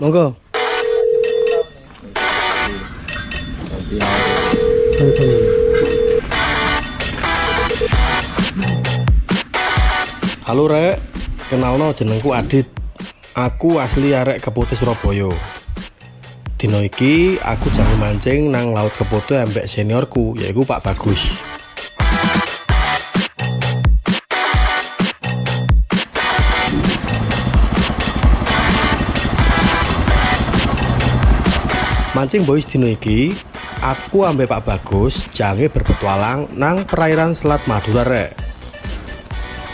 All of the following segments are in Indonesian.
Monggo. Halo rek, kenalno jenengku Adit. Aku asli arek Keputih Surabaya. Dino iki aku jange mancing nang laut Keputih ambek seniorku yaiku Pak Bagus. Mancing boys dino iki, aku ambek Pak Bagus jange berpetualang nang perairan Selat Madura rek.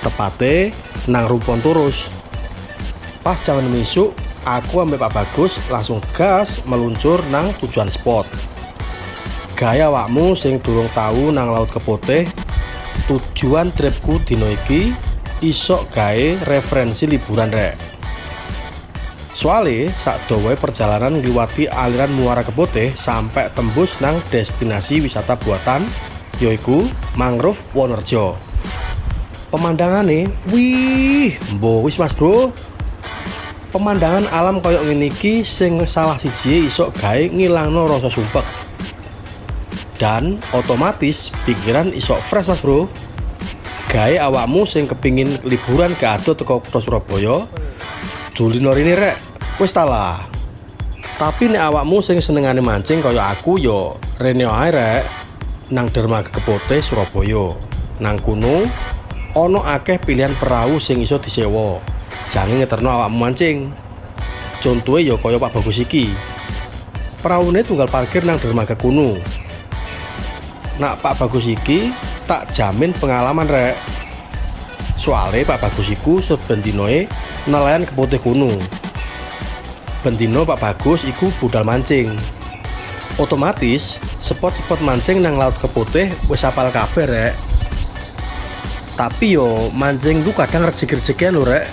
Tepate nang Rumpon Turus. Pas jam 6 isuk, aku ambek Pak Bagus langsung gas meluncur nang tujuan spot. Gaya awakmu sing durung tahu nang laut Keputih, tujuan tripku dino iki isok gawe referensi liburan rek. Soale sak dawae perjalanan ngliwati aliran Muara Keputih sampai tembus nang destinasi wisata buatan yaiku Mangrove Wonorejo. Pemandangane, wih, mbok wis Mas Bro. Pemandangan alam koyo ngene iki sing salah siji isok gawe ngilangno rasa sumpek. Dan otomatis pikiran isok fresh Mas Bro. Gawe awakmu sing kepingin liburan ke ado teko kota Surabaya, dulino rene rek, wis ta lah. Tapi nek awakmu sing senengane mancing koyo aku yo rene ae rek nang Dermaga Keputih Surabaya. Nang kono ono akeh pilihan perahu sing iso disewa. Jangan ngeterno awakmu mancing. Contohnya ya kaya Pak Bagus iki. Perahune tunggal parkir nang dermaga kuno. Nak Pak Bagus iki tak jamin pengalaman rek. Soale Pak Bagus iku sebendinoe nelayan Keputih kuno. Bendino Pak Bagus iku budal mancing. Otomatis spot-spot mancing nang laut Keputih wis apal kabeh rek. Tapi yo mancing ku kadang rejeki-rejekian lho rek.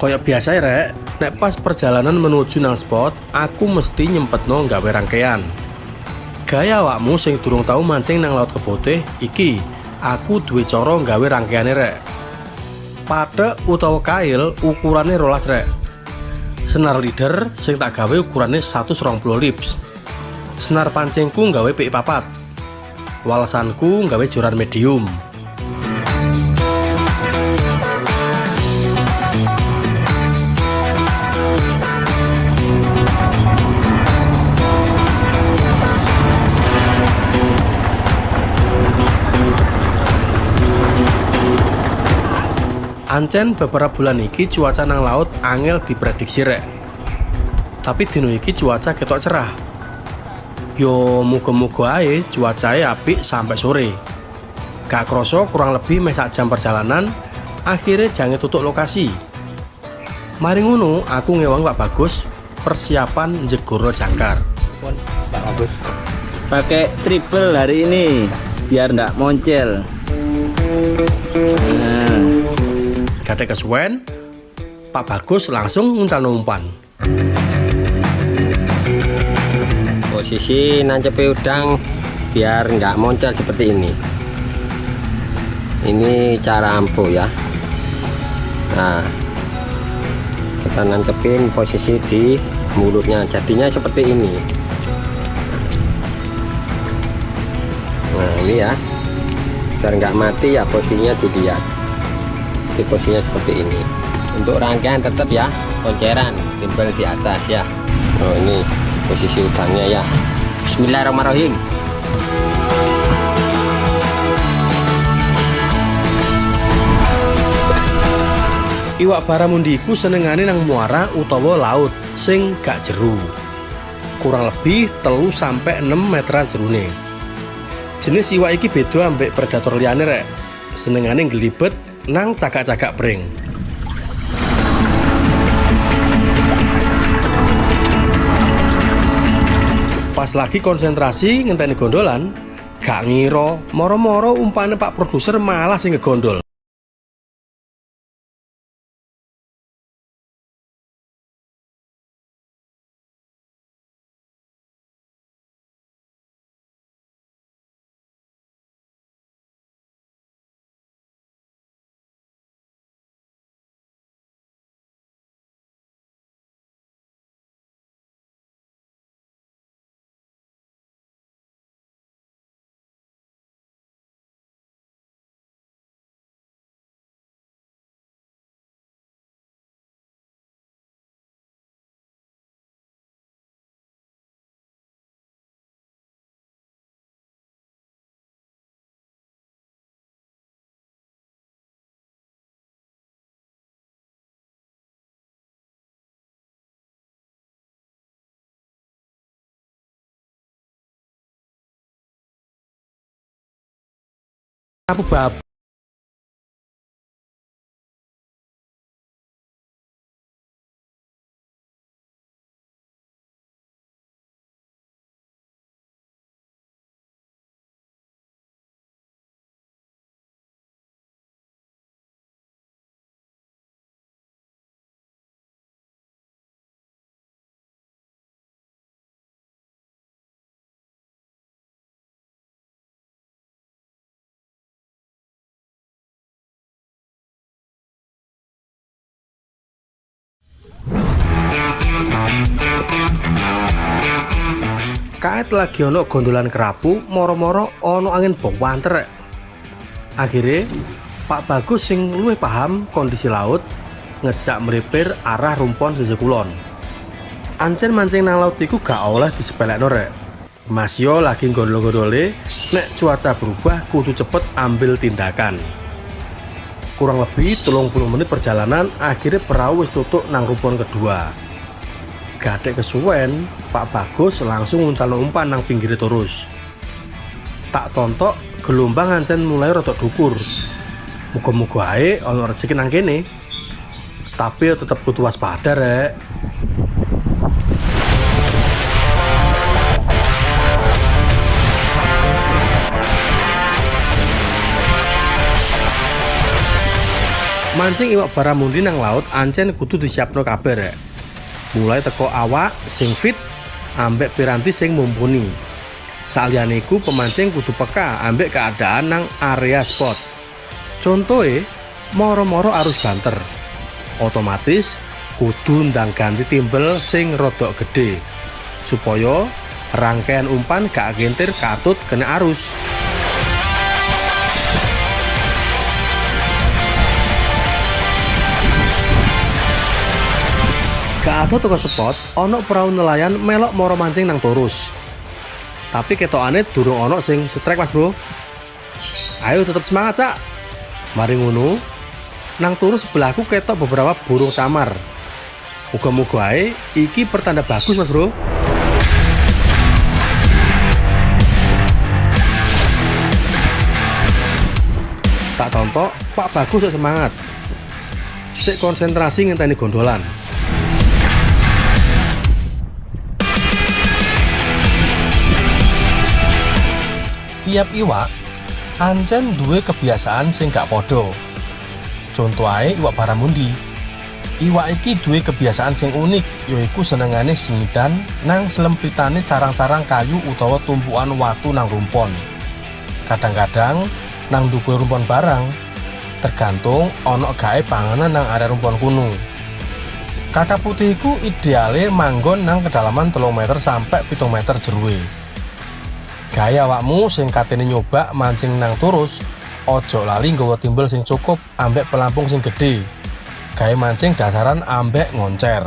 Kayak biasa ya rek, nek pas perjalanan menuju nang spot, aku mesti nyempetno nggawe rangkaian. Gaya awakmu sing durung tau mancing nang laut Keputih, iki aku duwe cara nggawe rangkaiane rek. Pathek utawa kail ukurane 12 rek. Senar leader sing tak gawe ukurane 120 lips. Senar pancingku nggawe PI 4. Walesanku nggawe joran medium. Ancen beberapa bulan iki cuaca nang laut angel diprediksi rek. Tapi dino iki cuaca ketok cerah. Yo muga-muga ae cuacae apik sampai sore. Gak kroso kurang lebih meh sak jam perjalanan, akhirnya jangan tutup lokasi. Mari ngono aku ngewang Pak Bagus persiapan njegurno jangkar. Pak Bagus pakai triple hari ini biar ndak moncel. Gade kesuwen, Pak Bagus langsung nguncal umpan. Posisi nancepi udang biar nggak moncel seperti ini. Ini cara ampuh ya. Nah, kita nancepin posisi di mulutnya, jadinya seperti ini. Nah ini ya, biar nggak mati ya posisinya dilihat. Di posisinya seperti ini. Untuk rangkaian tetap ya konceran timbal di atas ya. Oh ini posisi udangnya ya. Bismillahirrahmanirrahim. Iwak baramundi iku senengane nang muara utawa laut sing gak jeru. Kurang lebih 3 sampai 6 meteran jerune. Jenis iwak iki beda ambek predator liyane rek. Senengane nglibet nang cagak-cagak pring. Pas lagi konsentrasi ngenteni gondolan, gak ngira moro-moro umpane Pak produser malah sing ngegondol. Aku bab. Kait lagi ono gondolan kerapu, moro-moro ono angin bongwanter rek. Akhirnya Pak Bagus sing luwih paham kondisi laut ngejak melipir arah rumpon sisih kulon. Ancen mancing nang laut iku gak oleh disepelekno rek. Mas yo lagi gondol-gondole nek cuaca berubah kudu cepet ambil tindakan. Kurang lebih 30 menit perjalanan akhirnya perahu wis tutuk nang rumpon kedua. Gadek kesuwen, Pak Bagus langsung nguncalno umpan nang pinggir terus. Tak tontok, gelombang ancen mulai rada dhukur. Muga-muga ae ana rezeki nang kene. Tapi tetep kudu waspada rek. Mancing iwak baramundi nang laut ancen kudu disiapno kabeh rek. Mulai teko awak sing fit ambek piranti sing mumpuni. Saliyane iku pemancing kudu peka ambek keadaan nang area spot. Contohe moro-moro arus banter. Otomatis kudu ndang ganti timbel sing rodok gede supaya rangkaian umpan gak gentir katut kena arus. Gak ada toko spot, ono perahu nelayan melok moro mancing nang Torus. Tapi ketokane durung ono sing setrek mas bro. Ayo tetep semangat cak. Mari ngono, nang Torus sebelahku ketok beberapa burung camar. Muga-muga ae iki pertanda bagus mas bro. Tak tontok, Pak Bagus semangat. Sik konsentrasi ngenteni gondolan. Tiap iwak ancen duwe kebiasaan sing gak podo. Contoh ae iwak baramundi. Iwak iki duwe kebiasaan sing unik, yaiku senengane singidan nang selempitane carang-carang kayu utawa tumpukan watu nang rumpon. Kadang-kadang nang dhuwur rumpon barang, tergantung ana gawe panganan nang area rumpon kuno. Kakap putih iku ideale manggon nang kedalaman 3 meter sampai 7 meter jeruwe. Gaya awakmu sing katene nyoba mancing nang Torus, ojo lali nggawa timbel sing cukup ambek pelampung sing gede. Gaya mancing dasaran ambek ngoncer.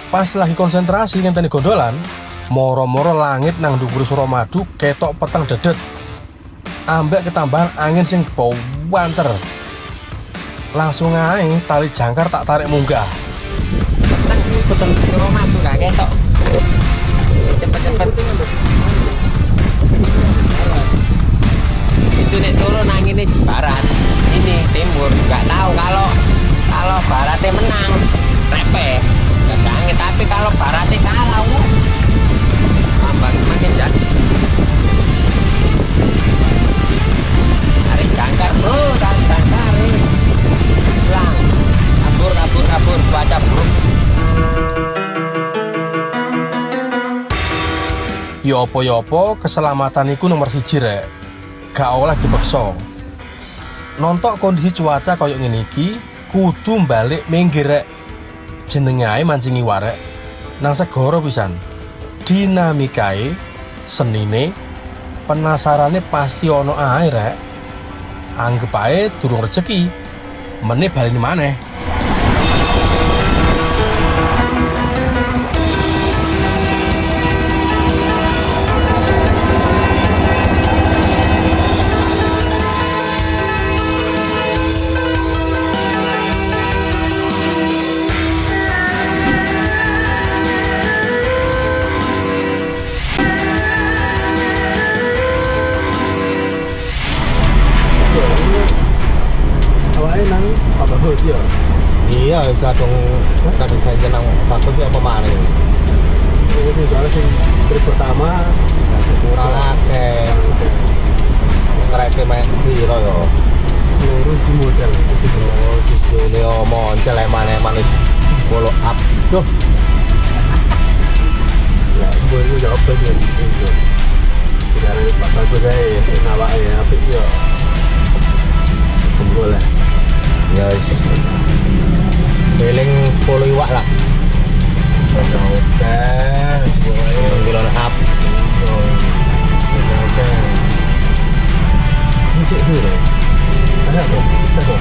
Pas lagi konsentrasi ngenteni gondolan, moro-moro langit nang dhuwur Suramadu ketok peteng dedet. Ambek ketambahan angin sing bawanter. Langsung ae tali jangkar tak tarik munggah. Peteng Suramadu gak ketok. Cepet-cepet. Itu nek turun anginnya barat, ini timur. Gak tahu kalau baratnya menang, repeh. Gak angin, tapi kalau baratnya kalah, tambah makin jadi. Tarik jangkar bro, tarik jangkar. Pulang, kabur, baca bro. Yo-opo keselamatan iku nomor 1 rek. Gak oleh dipeksa. Nontok kondisi cuaca koyo ngene iki, kudu balik minggir rek. Jenenge ae mancing iwak rek. Nang segara pisan. Dinamikae, senine, penasarane pasti ono ae rek. Anggep ae durung rezeki. Meneh baleni maneh. iya kadung janji nang bagus ya apa mana Ini soalnya sing trip pertama kurang akeh ngereke main piro yo seluruh di model. ini moncel emang itu follow up tuh Ya, gue itu jawab aja. Udah bakal gue nawa ya, tapi yo. Boleh. ya feeling follow iwak lah Oke, kilon up oke. Ini sih dulu. Ada apa? Ada.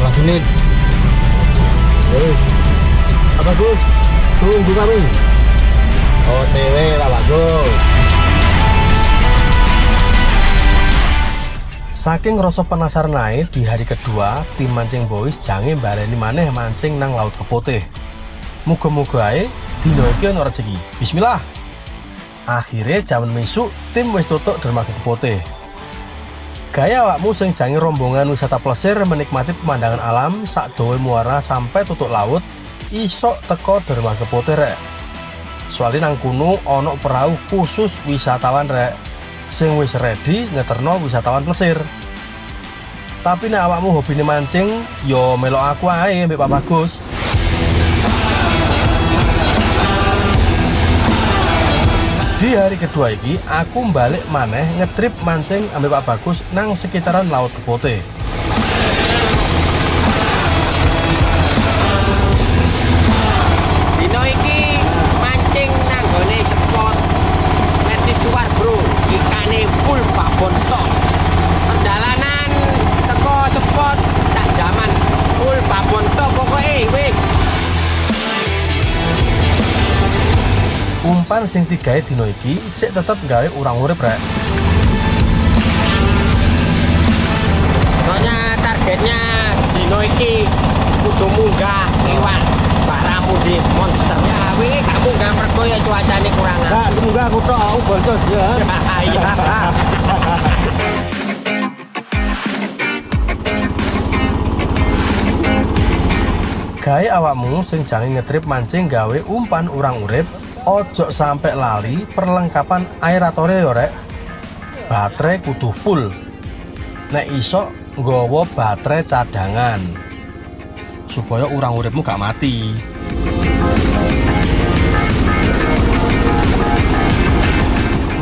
langsung ini Apa Gus? Tunggu kami. OTW lah bagus Saking rasa penasaran naik di hari kedua, tim mancing boys jange baleni maneh mancing nang Laut Keputih. Muga-muga ae dino iki ono rezeki. Bismillah. Akhirnya jaman mesuk tim wis tutuk dermaga Keputih. Gaya awakmu sing jange rombongan wisata plesir menikmati pemandangan alam sak dawa muara sampai tutuk laut iso teko dermaga Keputih rek. Soalnya nang kuno ono perahu khusus wisatawan rek sing wis ready ngeterno wisatawan plesir. Tapi nek awakmu hobine mancing, yo melok aku ae mbek Pak Bagus. Di hari kedua iki, aku balik maneh ngetrip mancing ambek Pak Bagus nang sekitaran Laut Keputih. dino iki mancing nang gone spot mercusuar bro ikane full babon tok perjalanan teko spot tak jaman full babon tok pokoknya wis Umpan sing digawe dino iki sik tetep gawe urang urip rek. soalnya targetnya dino iki kudu munggah iwak baramu di monsternya wih kamu gak mergo ya cuacane kurang Nah, semoga aku tok aku boncos ya. iya Gawe awakmu sing jange ngetrip mancing gawe umpan urang urip, ojo sampai lali perlengkapan aeratore yo rek. Baterai kudu full. Nek iso nggawa baterai cadangan supaya urang uripmu gak mati.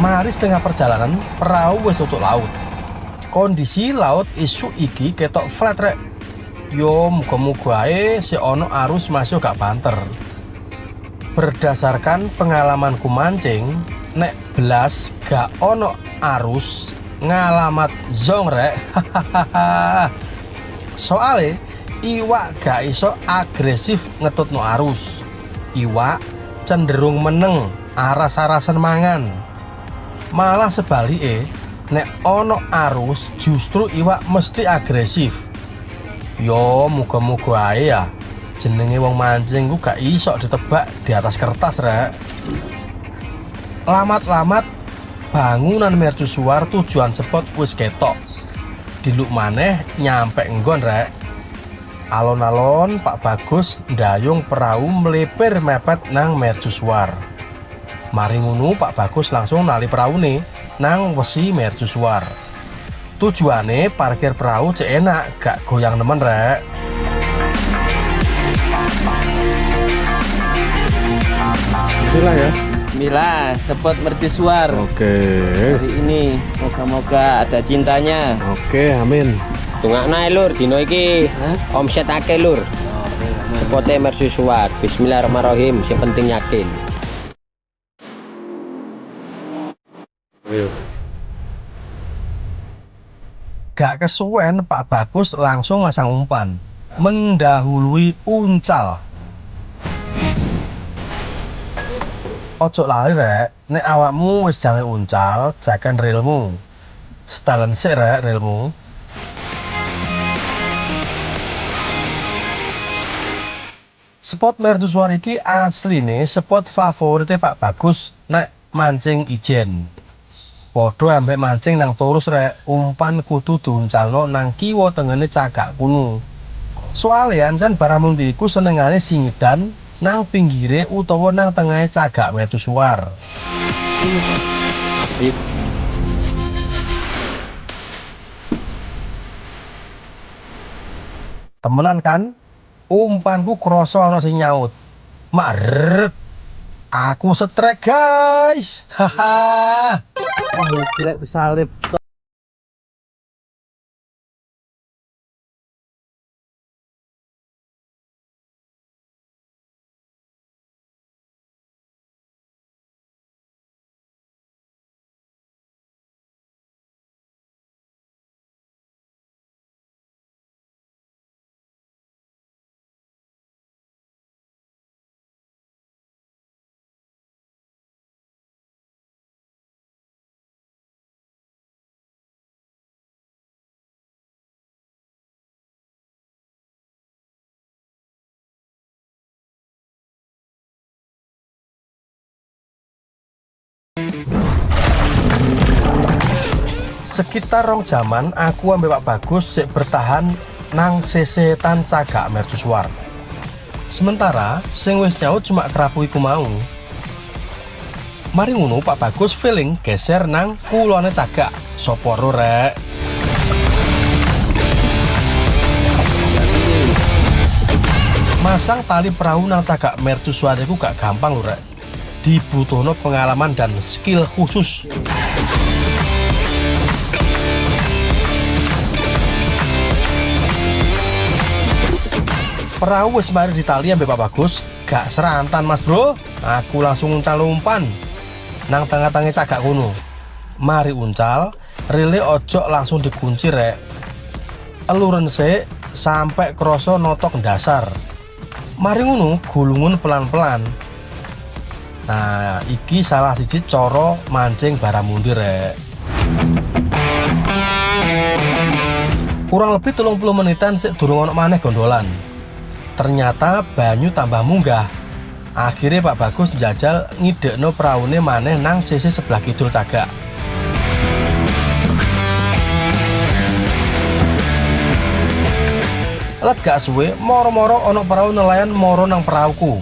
Mari setengah perjalanan perahu wis tutuk laut. Kondisi laut isu iki ketok flat rek. Yo muga-muga ae si ono arus masih gak banter. Berdasarkan pengalamanku mancing, nek belas gak ono arus ngalamat zong rek. Soale iwak gak iso agresif ngetutno arus. Iwak cenderung meneng aras-arasan mangan. Malah sebalike nek ono arus justru iwak mesti agresif. Yo muga-muga ae ya jenenge wong mancing ku gak iso ditebak di atas kertas rek. Lamat-lamat bangunan mercusuar tujuan spot wis ketok. Diluk maneh nyampe nggon rek. Alon-alon Pak Bagus ndayung perahu melipir mepet nang mercusuar. Mari ngono Pak Bagus langsung nali peraune nang wesi mercusuar. Tujuane parkir perahu cek enak, gak goyang nemen rek. Bismillah ya. Bismillah, spot mercusuar Oke. hari ini. Moga-moga ada cintanya. Oke, amin. tungakna lur dino iki omset akeh lur spote mercusuar bismillahirrahmanirrahim sing penting yakin Gak kesuwen Pak Bagus langsung masang umpan mendahului uncal. Ojo lali rek, nek awakmu wis jange uncal, jakan relmu. Setelan sik rek relmu. Spot mercusuar iki asline spot favorite Pak Bagus nek mancing ijen. Padha ambek mancing nang torus rek, umpan kudu diuncalno nang kiwa tengene cagak kuno. Soalnya kan para mundi iku senengane singidan nang pinggire utawa nang tengahe cagak mercusuar. Temenan kan? Umpanku krasa ana sing nyaut. Maret. Aku setrek, guys. Haha. Oh, jelek disalip. Sekitar rong jaman aku ambek Pak Bagus sik bertahan nang sesetan cagak mercusuar. Sementara sing wis nyaut cuma kerapu iku mau. Mari ngono Pak Bagus feeling geser nang kulone cagak. Sopo ro rek? Masang tali perahu nang cagak mercusuar iku gak gampang lho rek. Dibutuhno pengalaman dan skill khusus. Perahu wis mari ditali ambek Pak Bagus, gak serantan mas bro. Aku langsung uncal umpan nang tengah-tengah cagak kuno. Mari uncal, rile ojo langsung dikunci rek. Eluren sik sampai kroso notok dasar. Mari ngono gulungun pelan-pelan. Nah, iki salah siji cara mancing baramundi rek. Kurang lebih 30 menitan sik durung ono maneh gondolan. Ternyata banyu tambah munggah. Akhirnya Pak Bagus njajal ngidekno peraune maneh nang sisi sebelah kidul cagak. Let gak suwe, moro-moro ono perahu nelayan moro nang perahuku.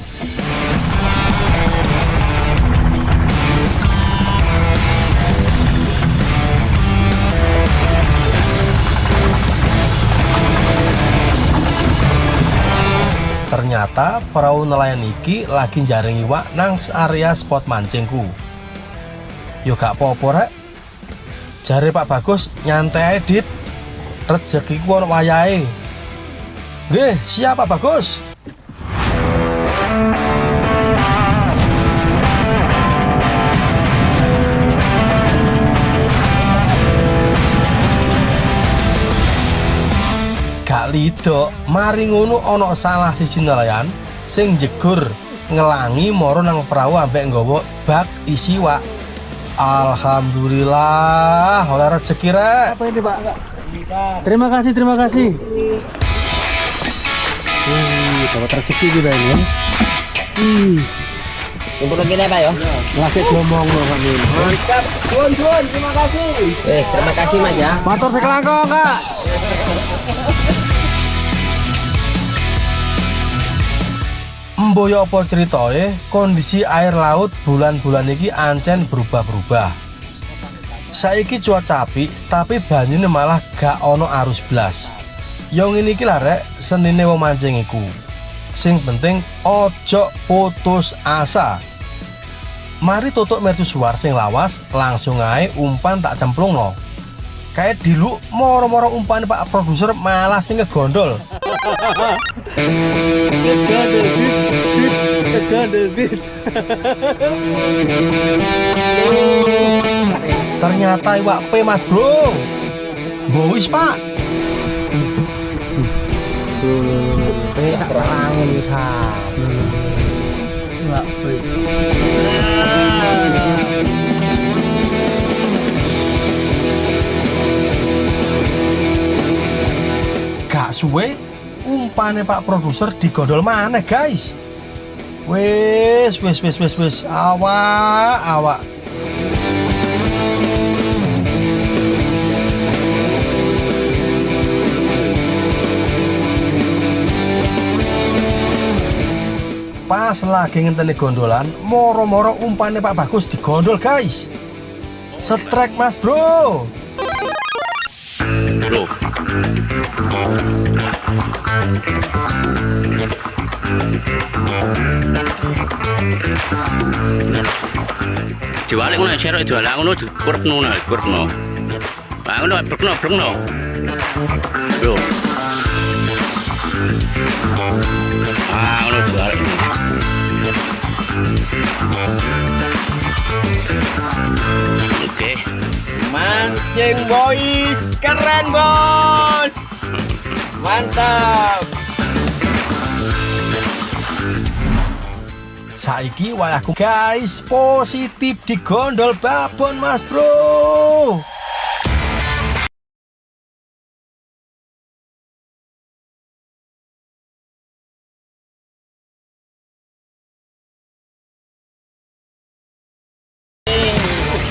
Ternyata perahu nelayan iki lagi jaring iwak nang area spot mancingku. Yo gak apa-apa rek. Jare Pak Bagus nyantai ae dit. Rezekiku ono wayahe. Nggih, siap Pak Bagus. Gak lido, mari ngono ono salah siji nelayan sing jegur ngelangi moro nang perahu ambek nggawa bak isi wak. Alhamdulillah, oleh rezeki rek. Apa ini Pak? Terima kasih, terima kasih. Dapat rezeki juga ini ya. Untuk lagi Pak ya. Lagi ngomong loh kami. Mantap, terima kasih. Terima kasih Mas ya. Motor sekelangkong kak. Mboyo apa ceritoe, kondisi air laut bulan-bulan iki ancen berubah-berubah. Saiki cuaca apik, tapi banyune malah gak ono arus blas. Yo ngene iki lah rek, senine wong mancing iku. Sing penting ojo putus asa. Mari tutuk mercusuar sing lawas, langsung ae umpan tak cemplungno. Kayak dilu moro-moro umpan Pak produser malah sing ngegondol. Ternyata iwak P mas bro. Bois Pak. Angin bisa. Iwak P. Gak suwe umpane Pak produser digondol maneh guys. Wis awak. Pas lagi ngenteni gondolan, moro-moro umpannya Pak Bagus digondol guys. Strike mas bro. Bro. Jual ngono jero jual ngono dikurno kurno. Ah ngono brekno. Bro. Ah ngono jual. Oke. Mancing boys, keren bos. Mantap. Saiki wayahku guys, positif digondol babon mas bro.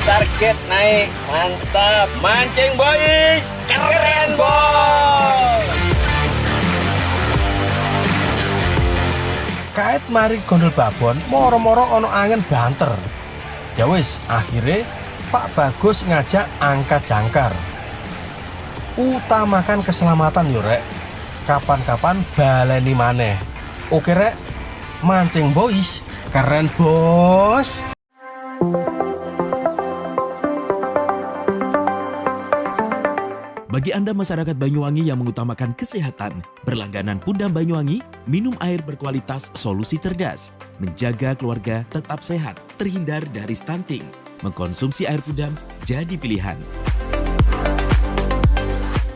Target naik, mantap. Mancing boys, keren bos. Kait mari gondol babon, moro-moro ono angin banter. Ya wis, akhirnya Pak Bagus ngajak angkat jangkar. Utamakan keselamatan yo rek. Kapan-kapan baleni maneh. Oke rek, mancing boys, keren bos. Bagi Anda masyarakat Banyuwangi yang mengutamakan kesehatan, berlangganan Pudam Banyuwangi, minum air berkualitas solusi cerdas, menjaga keluarga tetap sehat, terhindar dari stunting. Mengkonsumsi air Pudam jadi pilihan.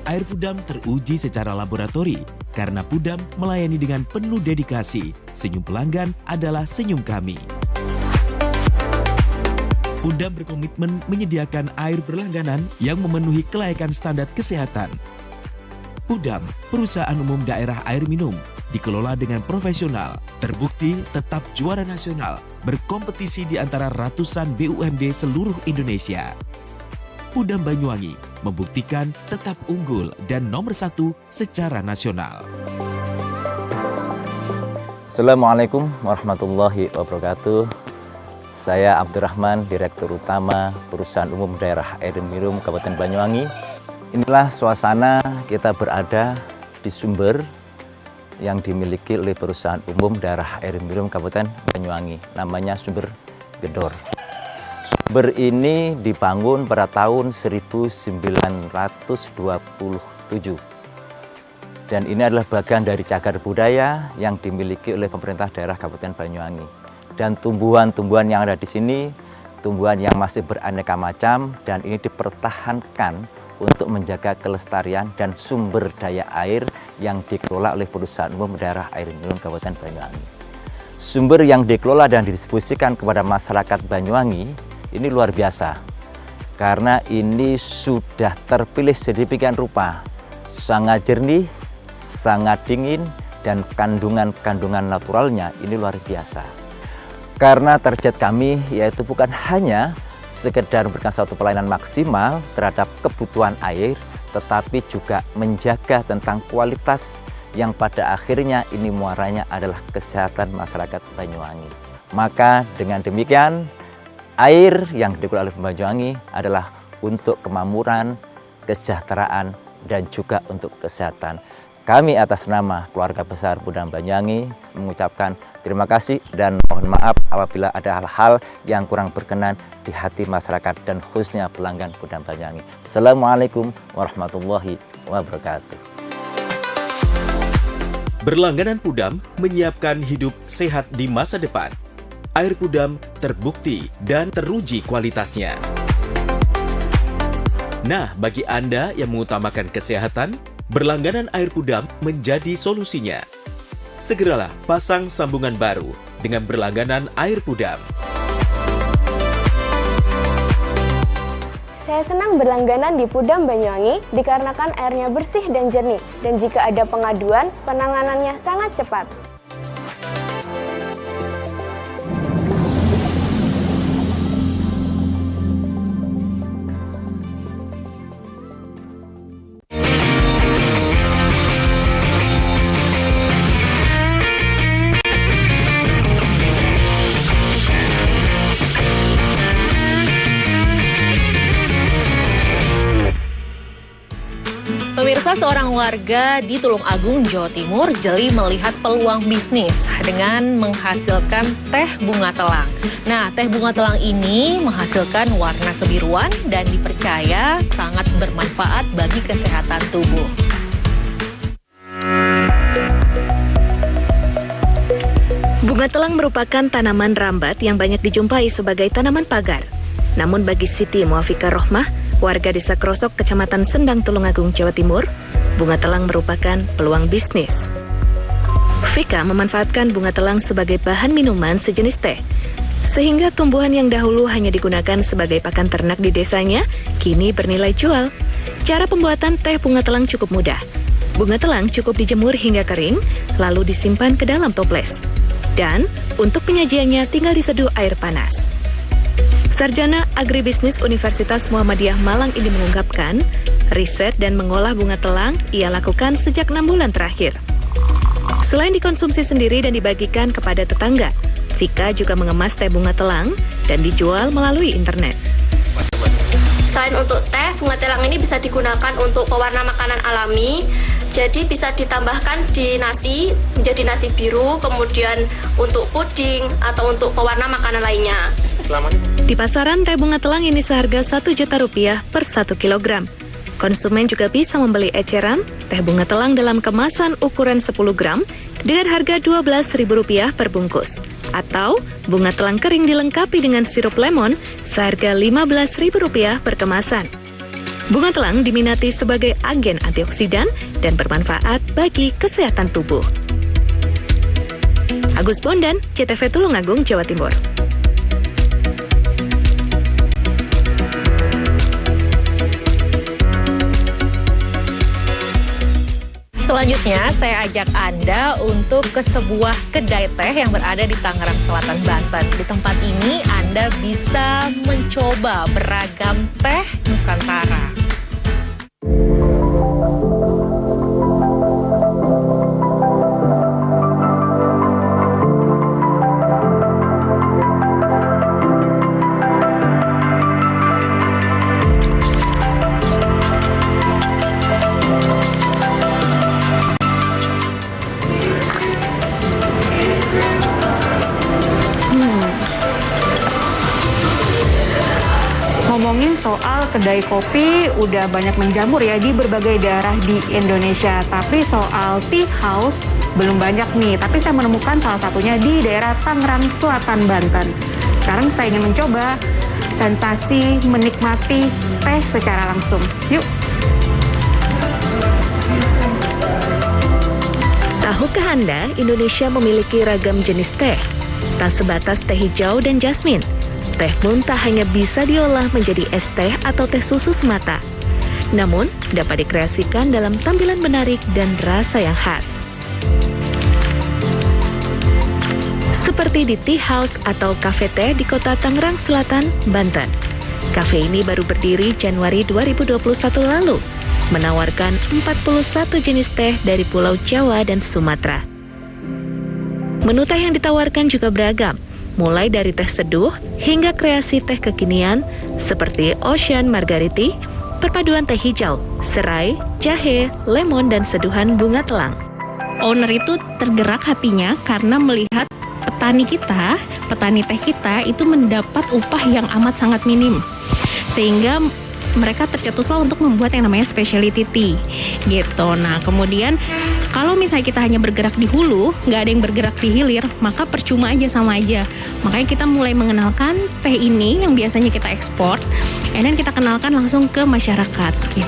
Air Pudam teruji secara laboratori karena Pudam melayani dengan penuh dedikasi. Senyum pelanggan adalah senyum kami. Pudam berkomitmen menyediakan air berlangganan yang memenuhi kelayakan standar kesehatan. Pudam, perusahaan umum daerah air minum, dikelola dengan profesional, terbukti tetap juara nasional, berkompetisi di antara ratusan BUMD seluruh Indonesia. Pudam Banyuwangi membuktikan tetap unggul dan nomor 1 secara nasional. Assalamualaikum warahmatullahi wabarakatuh. Saya Abdurrahman, Direktur Utama Perusahaan Umum Daerah Air Minum Kabupaten Banyuwangi. Inilah suasana kita berada di sumber yang dimiliki oleh Perusahaan Umum Daerah Air Minum Kabupaten Banyuwangi. Namanya Sumber Gedor. Sumber ini dibangun pada tahun 1927. Dan ini adalah bagian dari cagar budaya yang dimiliki oleh pemerintah daerah Kabupaten Banyuwangi. Dan tumbuhan-tumbuhan yang ada di sini, tumbuhan yang masih beraneka macam, dan ini dipertahankan untuk menjaga kelestarian dan sumber daya air yang dikelola oleh Perusahaan Umum Daerah Air Minum Kabupaten Banyuwangi. Sumber yang dikelola dan didistribusikan kepada masyarakat Banyuwangi ini luar biasa, karena ini sudah terpilih sedemikian rupa, sangat jernih, sangat dingin, dan kandungan-kandungan naturalnya ini luar biasa. Karena target kami yaitu bukan hanya sekedar memberikan suatu pelayanan maksimal terhadap kebutuhan air, tetapi juga menjaga tentang kualitas yang pada akhirnya ini muaranya adalah kesehatan masyarakat Banyuwangi. Maka dengan demikian, air yang dikelola oleh Banyuwangi adalah untuk kemakmuran, kesejahteraan, dan juga untuk kesehatan. Kami atas nama keluarga besar Pudam Banyuwangi mengucapkan terima kasih dan mohon maaf apabila ada hal-hal yang kurang berkenan di hati masyarakat dan khususnya pelanggan Pudam Banyuwangi. Assalamualaikum warahmatullahi wabarakatuh. Berlangganan Pudam menyiapkan hidup sehat di masa depan. Air Pudam terbukti dan teruji kualitasnya. Nah, bagi Anda yang mengutamakan kesehatan, berlangganan air Pudam menjadi solusinya. Segeralah pasang sambungan baru dengan berlangganan air Pudam. Saya senang berlangganan di Pudam Banyuwangi dikarenakan airnya bersih dan jernih, dan jika ada pengaduan, penanganannya sangat cepat. Salah seorang warga di Tulungagung, Jawa Timur jeli melihat peluang bisnis dengan menghasilkan teh bunga telang. Nah, teh bunga telang ini menghasilkan warna kebiruan dan dipercaya sangat bermanfaat bagi kesehatan tubuh. Bunga telang merupakan tanaman rambat yang banyak dijumpai sebagai tanaman pagar. Namun bagi Siti Muafika Rohmah, warga Desa Krosok, Kecamatan Sendang, Tulungagung, Jawa Timur, bunga telang merupakan peluang bisnis. Vika memanfaatkan bunga telang sebagai bahan minuman sejenis teh, sehingga tumbuhan yang dahulu hanya digunakan sebagai pakan ternak di desanya, kini bernilai jual. Cara pembuatan teh bunga telang cukup mudah. Bunga telang cukup dijemur hingga kering, lalu disimpan ke dalam toples. Dan untuk penyajiannya tinggal diseduh air panas. Sarjana Agribisnis Universitas Muhammadiyah Malang ini mengungkapkan, riset dan mengolah bunga telang ia lakukan sejak 6 bulan terakhir. Selain dikonsumsi sendiri dan dibagikan kepada tetangga, Vika juga mengemas teh bunga telang dan dijual melalui internet. Selain untuk teh, bunga telang ini bisa digunakan untuk pewarna makanan alami. Jadi bisa ditambahkan di nasi, menjadi nasi biru, kemudian untuk puding atau untuk pewarna makanan lainnya. Di pasaran, teh bunga telang ini seharga Rp1 juta per 1 kilogram. Konsumen juga bisa membeli eceran teh bunga telang dalam kemasan ukuran 10 gram dengan harga Rp12.000 per bungkus. Atau bunga telang kering dilengkapi dengan sirup lemon seharga Rp15.000 per kemasan. Bunga telang diminati sebagai agen antioksidan dan bermanfaat bagi kesehatan tubuh. Agus Bondan, CTV Tulungagung, Jawa Timur. Selanjutnya, saya ajak Anda untuk ke sebuah kedai teh yang berada di Tangerang Selatan, Banten. Di tempat ini, Anda bisa mencoba beragam teh Nusantara. Ngomongin soal kedai kopi, udah banyak menjamur ya di berbagai daerah di Indonesia. Tapi soal tea house belum banyak nih. Tapi saya menemukan salah satunya di daerah Tangerang Selatan, Banten. Sekarang saya ingin mencoba sensasi menikmati teh secara langsung. Yuk! Tahukah Anda, Indonesia memiliki ragam jenis teh? Tak sebatas teh hijau dan jasmin. Teh pun tak hanya bisa diolah menjadi es teh atau teh susu semata, namun dapat dikreasikan dalam tampilan menarik dan rasa yang khas. Seperti di Tea House atau kafe teh di kota Tangerang Selatan, Banten. Kafe ini baru berdiri Januari 2021 lalu, menawarkan 41 jenis teh dari Pulau Jawa dan Sumatera. Menu teh yang ditawarkan juga beragam, mulai dari teh seduh hingga kreasi teh kekinian seperti Ocean Margariti, perpaduan teh hijau, serai, jahe, lemon, dan seduhan bunga telang. Owner itu tergerak hatinya karena melihat petani teh kita itu mendapat upah yang amat sangat minim. Sehingga mereka tercetuslah untuk membuat yang namanya specialty tea gitu. Nah kemudian kalau misalnya kita hanya bergerak di hulu, nggak ada yang bergerak di hilir, maka percuma aja, sama aja. Makanya kita mulai mengenalkan teh ini yang biasanya kita ekspor, dan kita kenalkan langsung ke masyarakat gitu.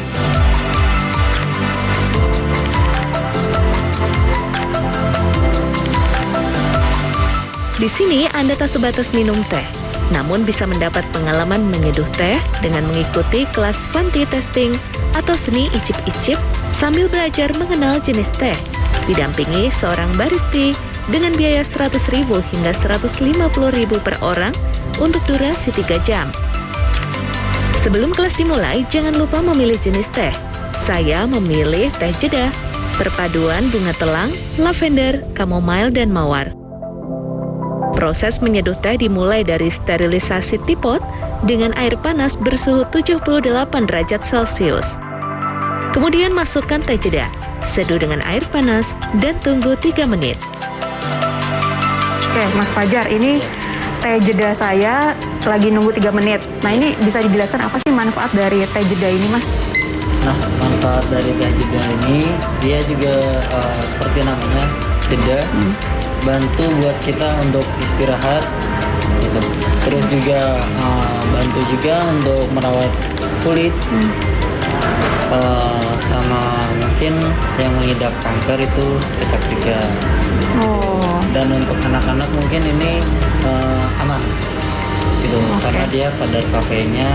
Di sini Anda tak sebatas minum teh, namun bisa mendapat pengalaman menyeduh teh dengan mengikuti kelas fanti testing atau seni icip-icip sambil belajar mengenal jenis teh, didampingi seorang baristi dengan biaya Rp100.000 hingga Rp150.000 per orang untuk durasi 3 jam. Sebelum kelas dimulai, jangan lupa memilih jenis teh. Saya memilih teh jeda, perpaduan bunga telang, lavender, chamomile, dan mawar. Proses menyeduh teh dimulai dari sterilisasi teapot dengan air panas bersuhu 78 derajat Celcius. Kemudian masukkan teh jeda, seduh dengan air panas, dan tunggu 3 menit. Oke, Mas Fajar, ini teh jeda saya lagi nunggu 3 menit. Nah, ini bisa dijelaskan apa sih manfaat dari teh jeda ini, Mas? Nah, manfaat dari teh jeda ini, dia juga seperti namanya, jeda, bantu buat kita untuk istirahat, gitu. Terus juga bantu juga untuk merawat kulit, sama mungkin yang mengidap kanker itu cocok juga. Dan untuk anak-anak mungkin ini aman, gitu, karena dia kadar kafeinnya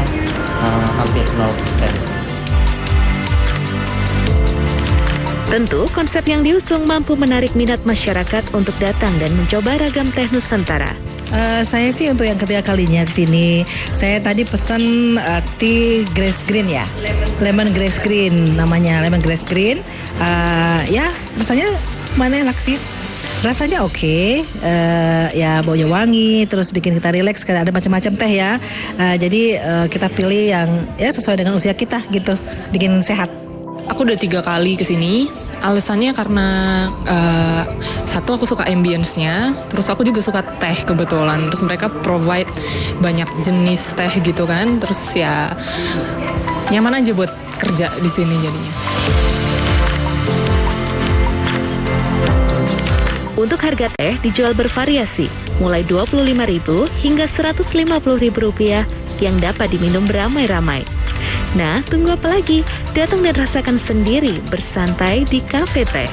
hampir 0%. Tentu, konsep yang diusung mampu menarik minat masyarakat untuk datang dan mencoba ragam teh Nusantara. Saya sih untuk yang ketiga kalinya ke sini. Saya tadi pesan tea grass green ya. Lemon grass green namanya, lemon grass green. Ya, rasanya mana enak sih. Rasanya oke, ya baunya wangi, terus bikin kita rileks karena ada macam-macam teh ya. Jadi kita pilih yang ya sesuai dengan usia kita gitu, bikin sehat. Aku udah 3 kali kesini. Alasannya karena satu aku suka ambience-nya, terus aku juga suka teh kebetulan. Terus mereka provide banyak jenis teh gitu kan. Terus ya nyaman aja buat kerja di sini jadinya. Untuk harga teh dijual bervariasi, mulai Rp25.000 hingga Rp150.000 yang dapat diminum beramai-ramai. Nah, tunggu apa lagi? Datang dan rasakan sendiri bersantai di kafe teh.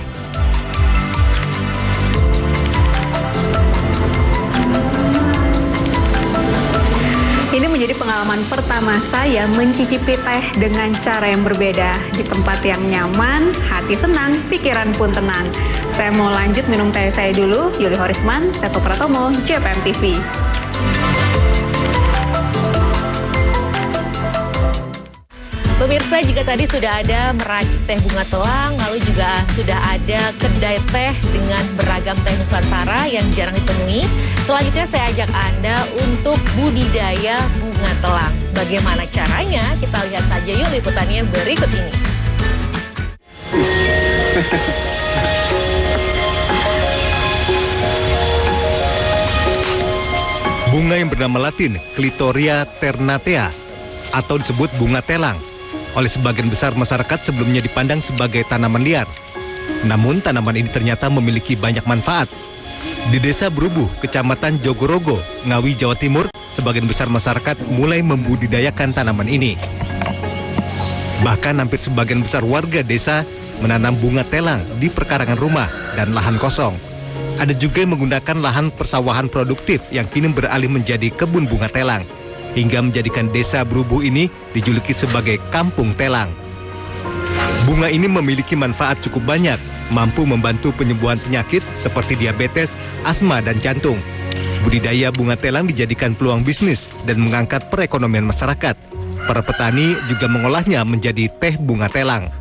Ini menjadi pengalaman pertama saya mencicipi teh dengan cara yang berbeda. Di tempat yang nyaman, hati senang, pikiran pun tenang. Saya mau lanjut minum teh saya dulu. Yuli Horisman, Seto Pratomo, JPM TV. Pemirsa, juga tadi sudah ada meracik teh bunga telang, lalu juga sudah ada kedai teh dengan beragam teh Nusantara yang jarang ditemui. Selanjutnya saya ajak Anda untuk budidaya bunga telang. Bagaimana caranya? Kita lihat saja yuk liputannya berikut ini. Bunga yang bernama Latin Clitoria ternatea atau disebut bunga telang oleh sebagian besar masyarakat sebelumnya dipandang sebagai tanaman liar. Namun tanaman ini ternyata memiliki banyak manfaat. Di Desa Berubuh, Kecamatan Jogorogo, Ngawi, Jawa Timur, sebagian besar masyarakat mulai membudidayakan tanaman ini. Bahkan hampir sebagian besar warga desa menanam bunga telang di perkarangan rumah dan lahan kosong. Ada juga yang menggunakan lahan persawahan produktif yang kini beralih menjadi kebun bunga telang, hingga menjadikan Desa Berubuh ini dijuluki sebagai Kampung Telang. Bunga ini memiliki manfaat cukup banyak, mampu membantu penyembuhan penyakit seperti diabetes, asma, dan jantung. Budidaya bunga telang dijadikan peluang bisnis dan mengangkat perekonomian masyarakat. Para petani juga mengolahnya menjadi teh bunga telang.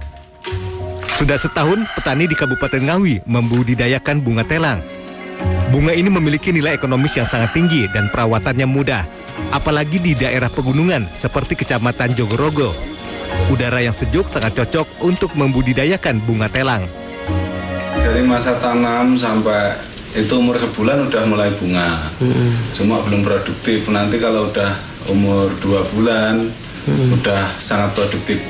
Sudah setahun, petani di Kabupaten Ngawi membudidayakan bunga telang. Bunga ini memiliki nilai ekonomis yang sangat tinggi dan perawatannya mudah, apalagi di daerah pegunungan seperti Kecamatan Jogorogo. Udara yang sejuk sangat cocok untuk membudidayakan bunga telang. Dari masa tanam sampai itu umur sebulan udah mulai bunga. Cuma belum produktif. Nanti kalau udah umur 2 bulan udah sangat produktif.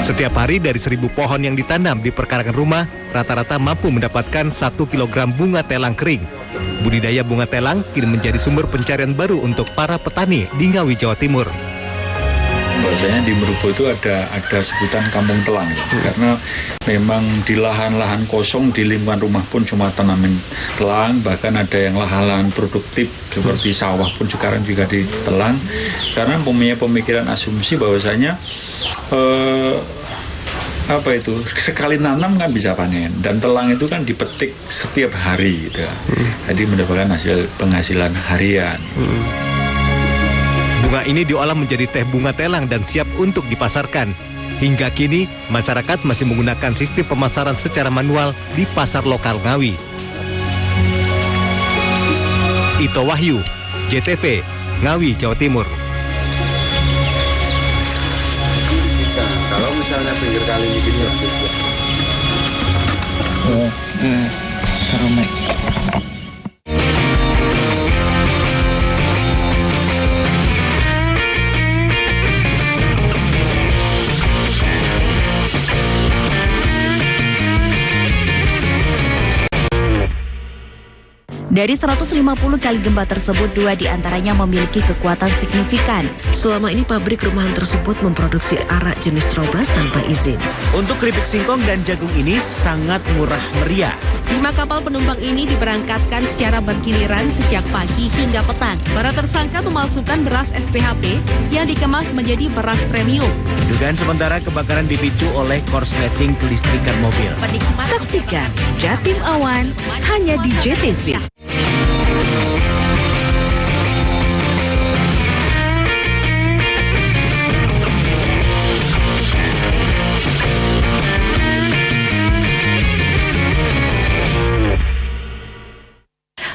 Setiap hari dari 1.000 pohon yang ditanam di perkarangan rumah, rata-rata mampu mendapatkan 1 kilogram bunga telang kering. Budidaya bunga telang kini menjadi sumber pencarian baru untuk para petani di Ngawi, Jawa Timur. Bahwasanya di Merubo itu ada sebutan kampung telang, karena memang di lahan-lahan kosong di lingkungan rumah pun cuma tanaman telang, bahkan ada yang lahan-lahan produktif seperti sawah pun sekarang juga ditelang, karena punya pemikiran asumsi bahwasanya sekali nanam kan bisa panen, dan telang itu kan dipetik setiap hari gitu. Jadi mendapatkan hasil penghasilan harian. Bunga ini diolah menjadi teh bunga telang dan siap untuk dipasarkan. Hingga kini, masyarakat masih menggunakan sistem pemasaran secara manual di pasar lokal Ngawi. Ito Wahyu, JTV, Ngawi, Jawa Timur. Kalau kali bikin juga. Karena Dari 150 kali gempa tersebut, 2 diantaranya memiliki kekuatan signifikan. Selama ini pabrik rumahan tersebut memproduksi arak jenis Trobas tanpa izin. Untuk keripik singkong dan jagung ini sangat murah meriah. 5 kapal penumpang ini diberangkatkan secara bergiliran sejak pagi hingga petang. Para tersangka memalsukan beras SPHP yang dikemas menjadi beras premium. Dugaan sementara kebakaran dipicu oleh korsleting kelistrikan mobil. Saksikan Jatim Awan hanya di JTV.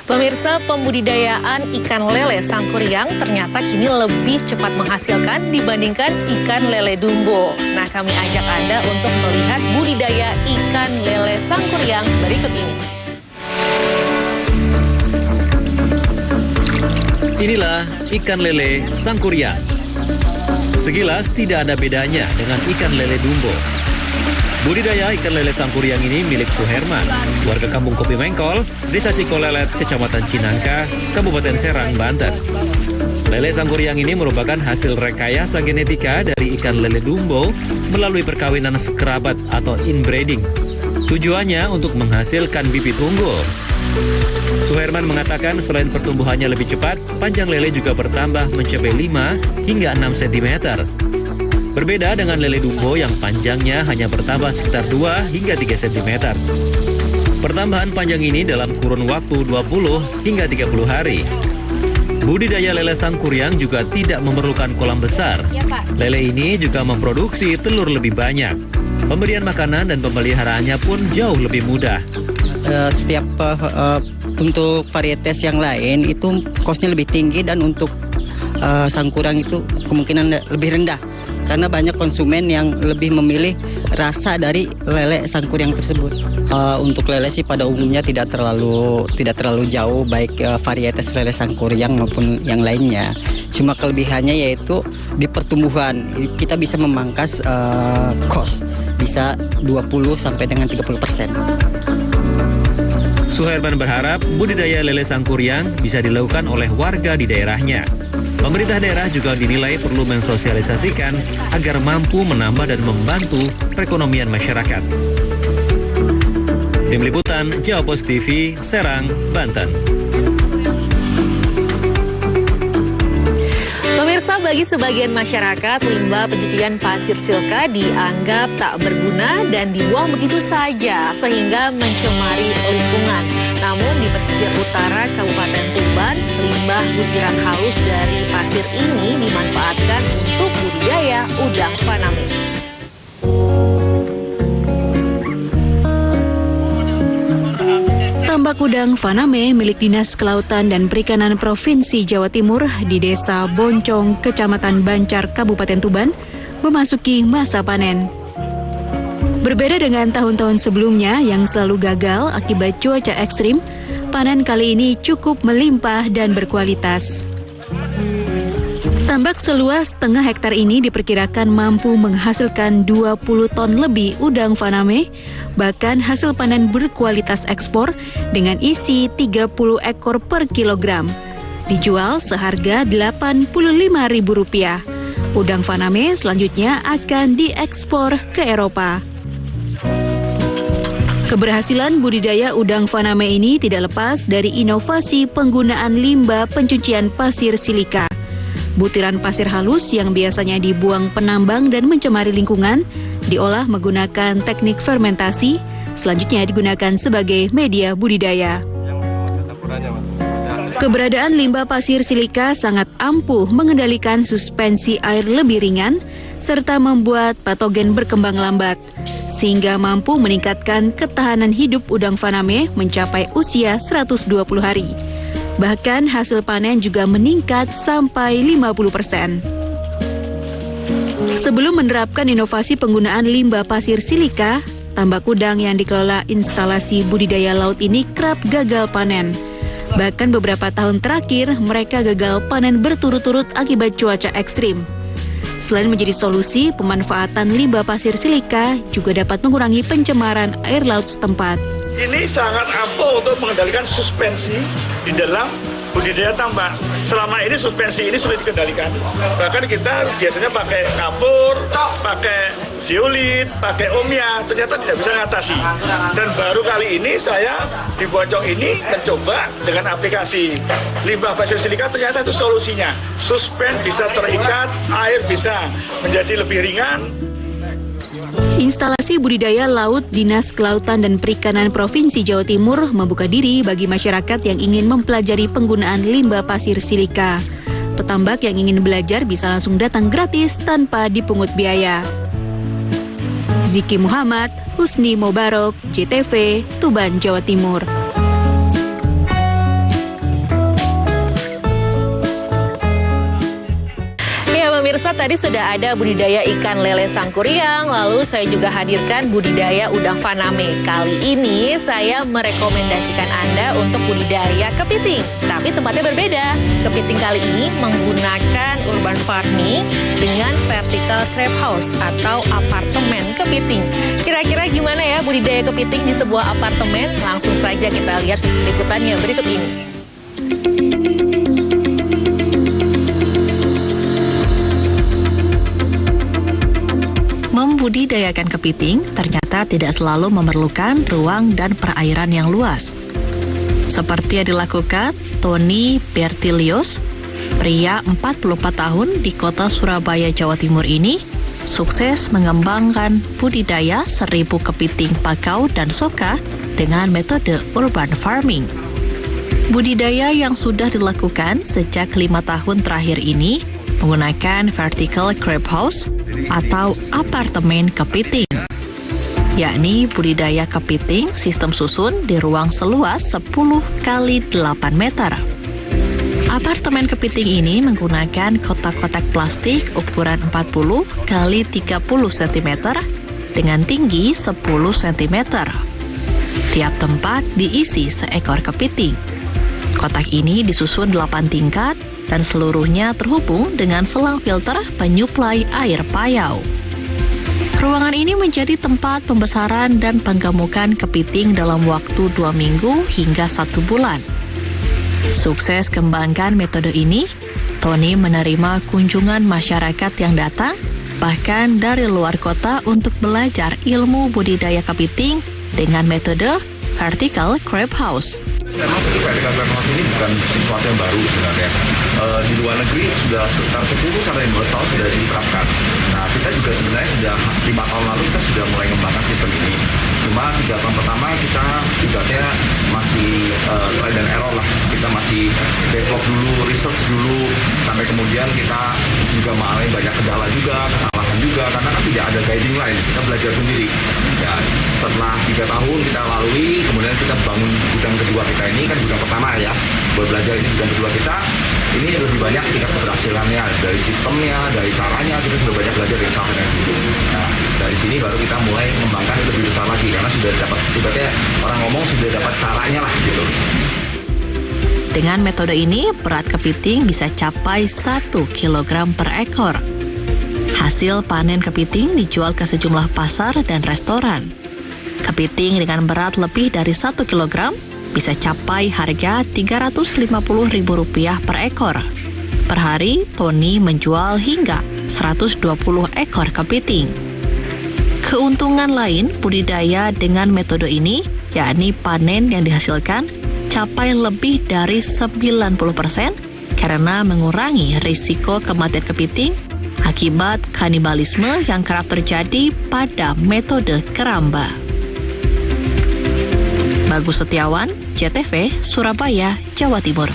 Pemirsa, pembudidayaan ikan lele Sangkuriang ternyata kini lebih cepat menghasilkan dibandingkan ikan lele Dumbo. Nah, kami ajak Anda untuk melihat budidaya ikan lele Sangkuriang berikut ini. Inilah ikan lele Sangkuriang. Sekilas tidak ada bedanya dengan ikan lele Dumbo. Budidaya ikan lele Sangkuriang ini milik Suherman, warga Kampung Kopi Mengkol, Desa Cikolelet, Kecamatan Cinangka, Kabupaten Serang, Banten. Lele Sangkuriang ini merupakan hasil rekayasa genetika dari ikan lele Dumbo melalui perkawinan sekerabat atau inbreeding. Tujuannya untuk menghasilkan bibit unggul. Suherman mengatakan selain pertumbuhannya lebih cepat, panjang lele juga bertambah mencapai 5 hingga 6 cm. Berbeda dengan lele Dumbo yang panjangnya hanya bertambah sekitar 2 hingga 3 cm. Pertambahan panjang ini dalam kurun waktu 20 hingga 30 hari. Budidaya lele Sangkuriang juga tidak memerlukan kolam besar. Lele ini juga memproduksi telur lebih banyak. Pemberian makanan dan pemeliharaannya pun jauh lebih mudah. Setiap untuk varietas yang lain itu kosnya lebih tinggi dan untuk Sangkuriang itu kemungkinan lebih rendah. Karena banyak konsumen yang lebih memilih rasa dari lele Sangkuriang tersebut. Untuk lele sih pada umumnya tidak terlalu jauh, baik varietas lele Sangkuriang maupun yang lainnya. Cuma kelebihannya yaitu di pertumbuhan kita bisa memangkas cost, bisa 20 sampai dengan 30%. Suherman berharap budidaya lele Sangkuriang bisa dilakukan oleh warga di daerahnya. Pemerintah daerah juga dinilai perlu mensosialisasikan agar mampu menambah dan membantu perekonomian masyarakat. Tim Liputan Jawa Post TV, Serang, Banten. Pemirsa, bagi sebagian masyarakat, limbah pencucian pasir silka dianggap tak berguna dan dibuang begitu saja sehingga mencemari lingkungan. Namun di pesisir utara Kabupaten Tuban, limbah butiran halus dari pasir ini dimanfaatkan untuk budidaya udang faname. Tambak udang faname milik Dinas Kelautan dan Perikanan Provinsi Jawa Timur di Desa Boncong, Kecamatan Bancar, Kabupaten Tuban, memasuki masa panen. Berbeda dengan tahun-tahun sebelumnya yang selalu gagal akibat cuaca ekstrim, panen kali ini cukup melimpah dan berkualitas. Tambak seluas setengah hektar ini diperkirakan mampu menghasilkan 20 ton lebih udang faname, bahkan hasil panen berkualitas ekspor dengan isi 30 ekor per kilogram. Dijual seharga Rp85.000. Udang faname selanjutnya akan diekspor ke Eropa. Keberhasilan budidaya udang faname ini tidak lepas dari inovasi penggunaan limbah pencucian pasir silika. Butiran pasir halus yang biasanya dibuang penambang dan mencemari lingkungan, diolah menggunakan teknik fermentasi, selanjutnya digunakan sebagai media budidaya. Keberadaan limbah pasir silika sangat ampuh mengendalikan suspensi air lebih ringan, serta membuat patogen berkembang lambat, sehingga mampu meningkatkan ketahanan hidup udang faname mencapai usia 120 hari. Bahkan hasil panen juga meningkat sampai 50%. Sebelum menerapkan inovasi penggunaan limbah pasir silika, tambak udang yang dikelola instalasi budidaya laut ini kerap gagal panen. Bahkan beberapa tahun terakhir, mereka gagal panen berturut-turut akibat cuaca ekstrim. Selain menjadi solusi, pemanfaatan limbah pasir silika juga dapat mengurangi pencemaran air laut setempat. Ini sangat ampuh untuk mengendalikan suspensi di dalam budidaya tambak. Selama ini suspensi ini sulit dikendalikan. Bahkan kita biasanya pakai kapur, pakai zeolit, pakai omia, ternyata tidak bisa mengatasi. Dan baru kali ini saya di Bojong ini mencoba dengan aplikasi limbah pasir silika, ternyata itu solusinya. Suspen bisa terikat, air bisa menjadi lebih ringan. Instalasi budidaya laut Dinas Kelautan dan Perikanan Provinsi Jawa Timur membuka diri bagi masyarakat yang ingin mempelajari penggunaan limbah pasir silika. Petambak yang ingin belajar bisa langsung datang gratis tanpa dipungut biaya. Ziki Muhammad, Husni Mobarok, JTV, Tuban, Jawa Timur. Pemirsa, tadi sudah ada budidaya ikan lele sangkuriang, lalu saya juga hadirkan budidaya udang faname. Kali ini saya merekomendasikan Anda untuk budidaya kepiting, tapi tempatnya berbeda. Kepiting kali ini menggunakan urban farming dengan vertical crab house atau apartemen kepiting. Kira-kira gimana ya budidaya kepiting di sebuah apartemen? Langsung saja kita lihat liputannya berikut ini. Membudidayakan kepiting ternyata tidak selalu memerlukan ruang dan perairan yang luas. Seperti yang dilakukan Tony Bertilios, pria 44 tahun di kota Surabaya, Jawa Timur ini, sukses mengembangkan budidaya 1000 kepiting pakau dan soka dengan metode urban farming. Budidaya yang sudah dilakukan sejak 5 tahun terakhir ini menggunakan vertical crab house atau apartemen kepiting, yakni budidaya kepiting sistem susun di ruang seluas 10 kali 8 meter. Apartemen kepiting ini menggunakan kotak-kotak plastik ukuran 40 kali 30 cm dengan tinggi 10 cm. Tiap tempat diisi seekor kepiting. Kotak ini disusun 8 tingkat dan seluruhnya terhubung dengan selang filter penyuplai air payau. Ruangan ini menjadi tempat pembesaran dan penggemukan kepiting dalam waktu 2 minggu hingga 1 bulan. Sukses kembangkan metode ini, Tony menerima kunjungan masyarakat yang datang, bahkan dari luar kota untuk belajar ilmu budidaya kepiting dengan metode vertical crab house. Memang vertical crab house ini bukan sesuatu yang baru sebenarnya. Di luar negeri sudah sekitar 10-15 tahun sudah diterapkan. Nah, kita juga sebenarnya sudah 5 tahun lalu kita sudah mulai mengembangkan sistem ini. Cuma 3 tahun pertama kita ibaratnya masih trial dan error lah. Kita masih develop dulu, research dulu, sampai kemudian kita juga mengalami banyak kendala juga, kesalahan juga, karena kan tidak ada guiding line. Kita belajar sendiri. Ya, setelah 3 tahun kita lalui, kemudian kita bangun gudang kedua kita ini, kan gudang pertama ya, buat belajar ini gudang kedua kita, ini lebih banyak tingkat keberhasilannya, dari sistemnya, dari caranya, kita sudah banyak belajar dari sampai dari situ. Nah, dari sini baru kita mulai mengembangkan lebih besar lagi, karena sudah dapat, ibaratnya orang ngomong sudah dapat caranya lah gitu. Dengan metode ini, berat kepiting bisa capai 1 kg per ekor. Hasil panen kepiting dijual ke sejumlah pasar dan restoran. Kepiting dengan berat lebih dari 1 kg bisa capai harga Rp350.000 per ekor. Per hari, Tony menjual hingga 120 ekor kepiting. Keuntungan lain budidaya dengan metode ini, yakni panen yang dihasilkan capai lebih dari 90% karena mengurangi risiko kematian kepiting akibat kanibalisme yang kerap terjadi pada metode keramba. Bagus Setiawan, JTV, Surabaya, Jawa Timur.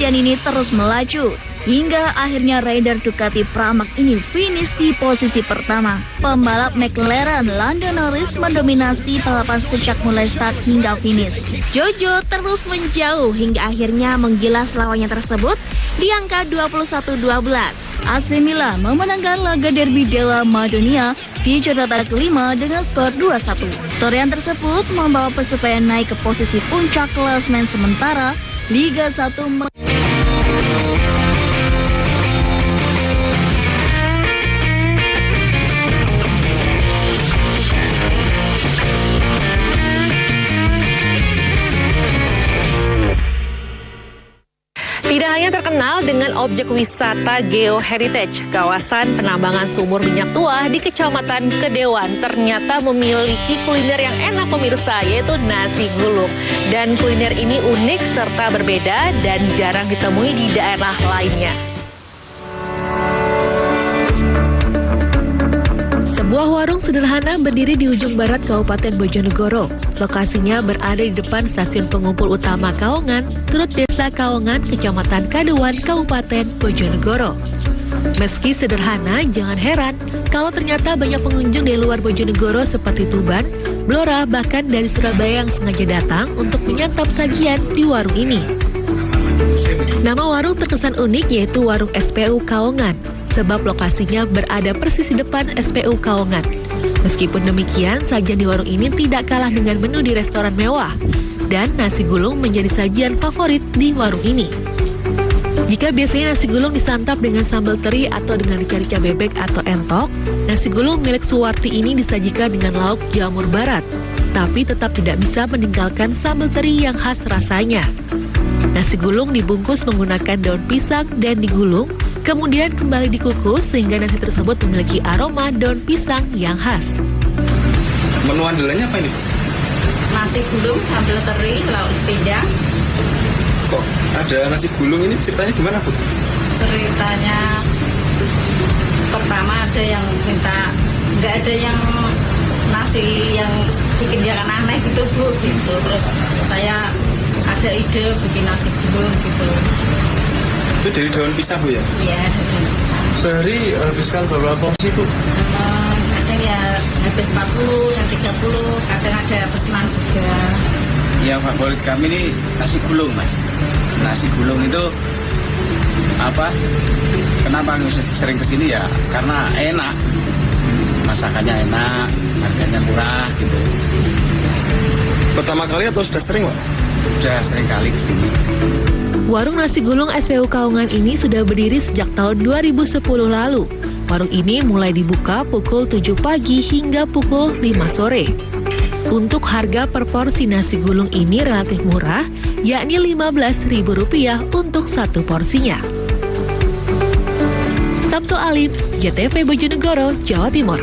Pelestarian ini terus melaju. Hingga akhirnya rider Ducati Pramac ini finish di posisi pertama. Pembalap McLaren Lando Norris mendominasi balapan sejak mulai start hingga finish. Jojo terus menjauh hingga akhirnya menggilas lawannya tersebut di angka 21-12. AC Milan memenangkan laga derby Dewa Madonia di catatan kelima dengan skor 2-1. Torehan tersebut membawa Persebaya naik ke posisi puncak klasemen sementara Liga 1. Tidak hanya terkenal dengan objek wisata geoheritage, kawasan penambangan sumur minyak tua di Kecamatan Kedewan ternyata memiliki kuliner yang enak pemirsa, yaitu nasi gulung. Dan kuliner ini unik serta berbeda dan jarang ditemui di daerah lainnya. Sebuah warung sederhana berdiri di ujung barat Kabupaten Bojonegoro. Lokasinya berada di depan stasiun pengumpul utama Kaongan, turut Desa Kaongan, Kecamatan Kadewan, Kabupaten Bojonegoro. Meski sederhana, jangan heran kalau ternyata banyak pengunjung dari luar Bojonegoro seperti Tuban, Blora, bahkan dari Surabaya yang sengaja datang untuk menyantap sajian di warung ini. Nama warung terkesan unik yaitu Warung SPU Kaongan, sebab lokasinya berada persis di depan SPU Kaongan. Meskipun demikian, sajian di warung ini tidak kalah dengan menu di restoran mewah, dan nasi gulung menjadi sajian favorit di warung ini. Jika biasanya nasi gulung disantap dengan sambal teri atau dengan rica-rica bebek atau entok, nasi gulung milik Suwarti ini disajikan dengan lauk jamur barat, tapi tetap tidak bisa meninggalkan sambal teri yang khas rasanya. Nasi gulung dibungkus menggunakan daun pisang dan digulung, kemudian kembali dikukus sehingga nasi tersebut memiliki aroma daun pisang yang khas. Menu andalannya apa ini? Nasi gulung, sambal teri, lauk pindang. Kok ada nasi gulung ini ceritanya gimana, Bu? Ceritanya pertama ada yang minta, nggak ada yang nasi yang bikin jangan aneh gitu, Bu, gitu. Terus saya ada ide bikin nasi gulung gitu. Itu dari daun pisang, Bu, ya? Iya, dari daun pisang. Sehari habiskan berapa porsi, Bu? Kadang ya habis 40 dan 30, kadang ada pesanan juga. Yang favorit kami ini nasi gulung, Mas. Nasi gulung itu apa? Kenapa sering kesini ya? Karena enak, masakannya enak, harganya murah gitu. Pertama kali atau sudah sering, Pak? Sudah sering kali kesini. Warung nasi gulung SPU Kaongan ini sudah berdiri sejak tahun 2010 lalu. Warung ini mulai dibuka pukul 7 pagi hingga pukul 5 sore. Untuk harga per porsi nasi gulung ini relatif murah, yakni Rp15.000 untuk satu porsinya. Samsul Alim, JTV Bojonegoro, Jawa Timur.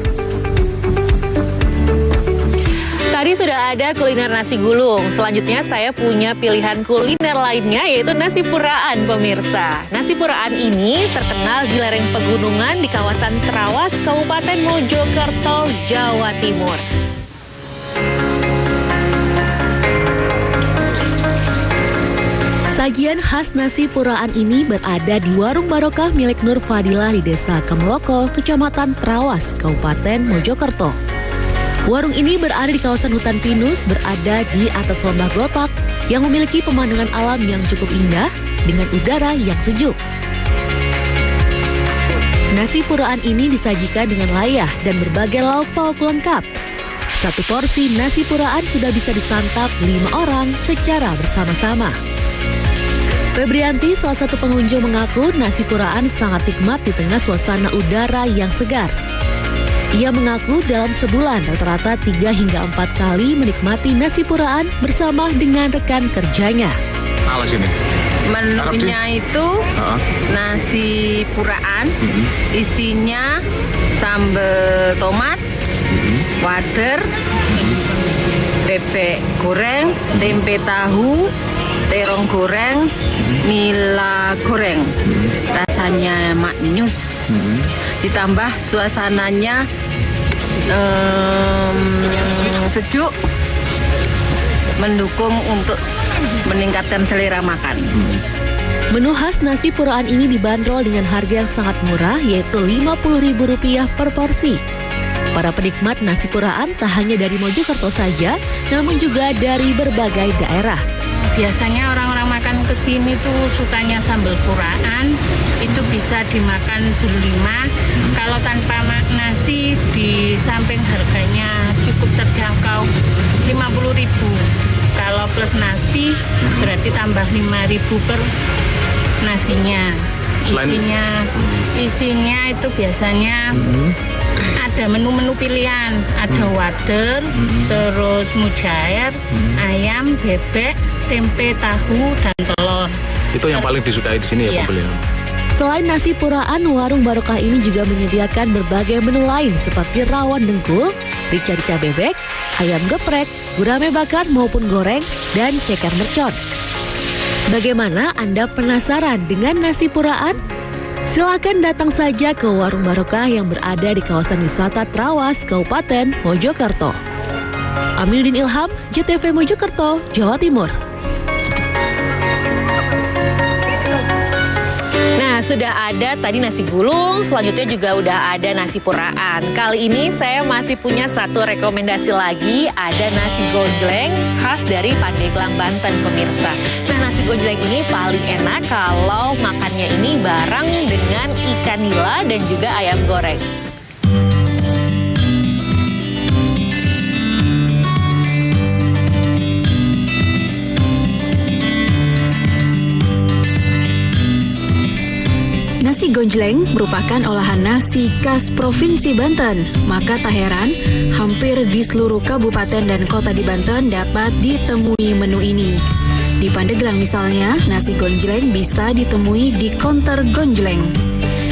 Tadi sudah ada kuliner nasi gulung. Selanjutnya saya punya pilihan kuliner lainnya yaitu nasi puraan, pemirsa. Nasi puraan ini terkenal di lereng pegunungan di kawasan Trawas, Kabupaten Mojokerto, Jawa Timur. Sajian khas nasi puraan ini berada di Warung Barokah milik Nur Fadilah di Desa Kemeloko, Kecamatan Trawas, Kabupaten Mojokerto. Warung ini berada di kawasan hutan pinus, berada di atas lembah Glotak yang memiliki pemandangan alam yang cukup indah dengan udara yang sejuk. Nasi puraan ini disajikan dengan layah dan berbagai lauk pauk lengkap. Satu porsi nasi puraan sudah bisa disantap 5 orang secara bersama-sama. Febrianti, salah satu pengunjung, mengaku nasi puraan sangat nikmat di tengah suasana udara yang segar. Ia mengaku dalam sebulan rata-rata 3 hingga 4 kali menikmati nasi puraan bersama dengan rekan kerjanya. Alas ini. Menunya itu nasi puraan, isinya sambal tomat, wader, bebek goreng, tempe tahu, terong goreng, nila goreng. Rasanya maknyus. Ditambah suasananya sejuk, mendukung untuk meningkatkan selera makan. Menu khas nasi puraan ini dibanderol dengan harga yang sangat murah, yaitu Rp50.000 per porsi. Para penikmat nasi puraan tak hanya dari Mojokerto saja, namun juga dari berbagai daerah. Biasanya orang-orang makan ke sini tuh sukanya sambal puraan, itu bisa dimakan berlima. Kalau tanpa nasi, di samping harganya cukup terjangkau, Rp50.000. Kalau plus nasi berarti tambah Rp5.000 per nasinya. Isinya itu biasanya ada menu-menu pilihan, ada wader, terus mujair, ayam, bebek, tempe, tahu, dan telur. Itu yang paling disukai di sini ya, pembelian. Selain nasi puraan, warung barokah ini juga menyediakan berbagai menu lain seperti rawon dengkul, rica-rica bebek, ayam geprek, gurame bakar maupun goreng, dan ceker mercon. Bagaimana Anda penasaran dengan nasi puraan? Silakan datang saja ke warung barokah yang berada di kawasan wisata Trawas, Kabupaten Mojokerto. Aminuddin Ilham, JTV Mojokerto, Jawa Timur. Nah, sudah ada tadi nasi gulung, selanjutnya juga udah ada nasi puraan. Kali ini saya masih punya satu rekomendasi lagi, ada nasi gonjleng khas dari Pandeglang, Banten, pemirsa. Nah, nasi gonjleng ini paling enak kalau makannya ini bareng dengan ikan nila dan juga ayam goreng. Nasi gonjleng merupakan olahan nasi khas Provinsi Banten, maka tak heran hampir di seluruh kabupaten dan kota di Banten dapat ditemui menu ini. Di Pandeglang misalnya, nasi gonjleng bisa ditemui di konter gonjleng.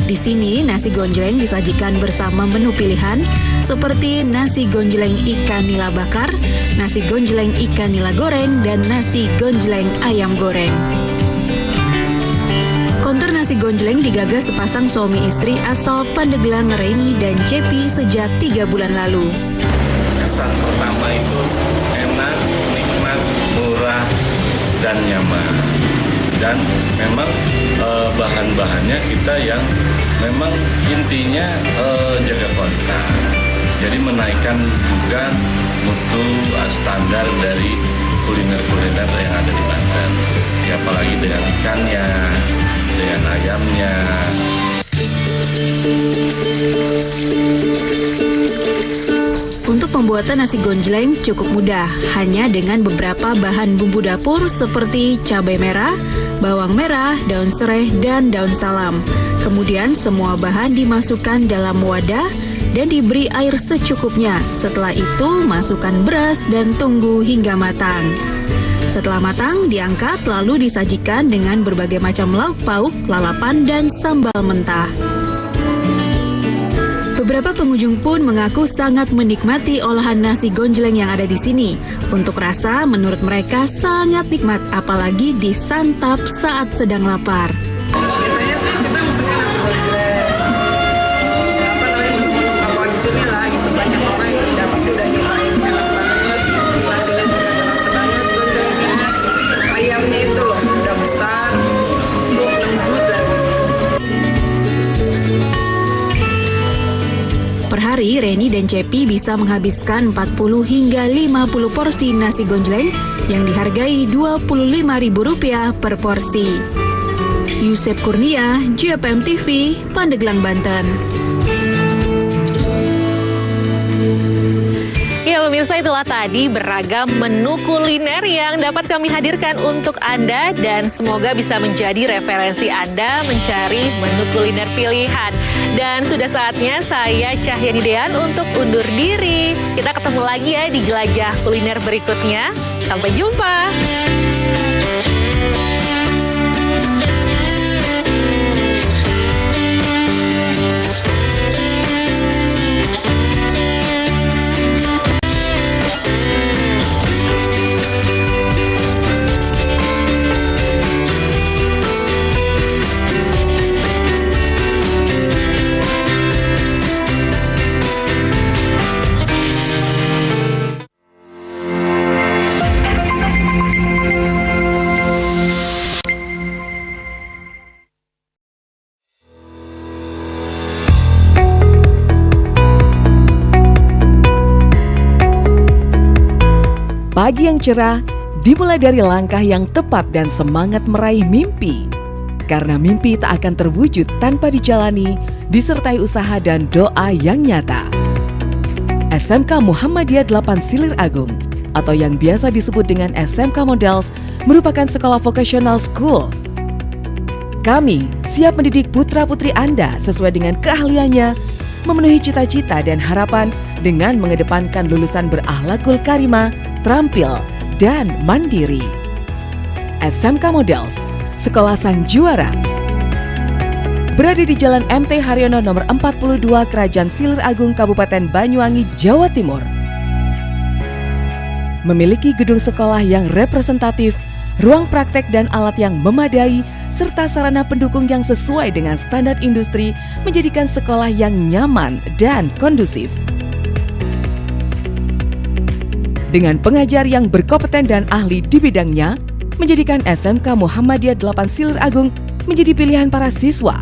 Di sini, nasi gonjleng disajikan bersama menu pilihan seperti nasi gonjleng ikan nila bakar, nasi gonjleng ikan nila goreng, dan nasi gonjleng ayam goreng. Konter nasi gonjleng digagas sepasang suami istri asal Pandeglang, Reni dan Cepi sejak 3 bulan lalu. Kesan pertama itu enak, nikmat, murah, dan nyaman. Dan memang bahan-bahannya kita yang memang intinya jaga kualitas. Jadi menaikkan juga mutu standar dari kuliner-kuliner yang ada di Banten. Ya, apalagi dengan ikannya, dengan ayamnya. Untuk pembuatan nasi gonjleng cukup mudah, hanya dengan beberapa bahan bumbu dapur seperti cabai merah, bawang merah, daun serai, dan daun salam. Kemudian semua bahan dimasukkan dalam wadah dan diberi air secukupnya. Setelah itu masukkan beras dan tunggu hingga matang. Setelah matang, diangkat lalu disajikan dengan berbagai macam lauk pauk, lalapan, dan sambal mentah. Beberapa pengunjung pun mengaku sangat menikmati olahan nasi gonjleng yang ada di sini. Untuk rasa, menurut mereka sangat nikmat, apalagi disantap saat sedang lapar. Biasanya sih kita musuhnya nasi gonjleng. Apa di sini lah, gitu. Banyak orang yang pasti udah nyobain, enak banget. Nasinya juga terasa banget, gonjlengnya. Ayamnya itu loh, udah besar, lembut lagi. Per hari, Reni dan Cepi bisa menghabiskan 40 hingga 50 porsi nasi gonjleng yang dihargai Rp25.000 per porsi. Yusef Kurnia, JPM TV, Pandeglang, Banten. Ya pemirsa, itulah tadi beragam menu kuliner yang dapat kami hadirkan untuk Anda dan semoga bisa menjadi referensi Anda mencari menu kuliner pilihan. Dan sudah saatnya saya Cahyani Dean untuk undur diri. Kita ketemu lagi ya di jelajah kuliner berikutnya. Sampai jumpa. Pagi yang cerah dimulai dari langkah yang tepat dan semangat meraih mimpi. Karena mimpi tak akan terwujud tanpa dijalani, disertai usaha dan doa yang nyata. SMK Muhammadiyah 8 Silir Agung atau yang biasa disebut dengan SMK Models merupakan sekolah vocational school. Kami siap mendidik putra-putri Anda sesuai dengan keahliannya, memenuhi cita-cita dan harapan dengan mengedepankan lulusan berakhlakul karimah, terampil, dan mandiri. SMK Models, Sekolah Sang Juara. Berada di Jalan MT Haryono nomor 42 Kerajaan Silir Agung, Kabupaten Banyuwangi, Jawa Timur. Memiliki gedung sekolah yang representatif, ruang praktek dan alat yang memadai, serta sarana pendukung yang sesuai dengan standar industri menjadikan sekolah yang nyaman dan kondusif. Dengan pengajar yang berkompeten dan ahli di bidangnya, menjadikan SMK Muhammadiyah 8 Silir Agung menjadi pilihan para siswa.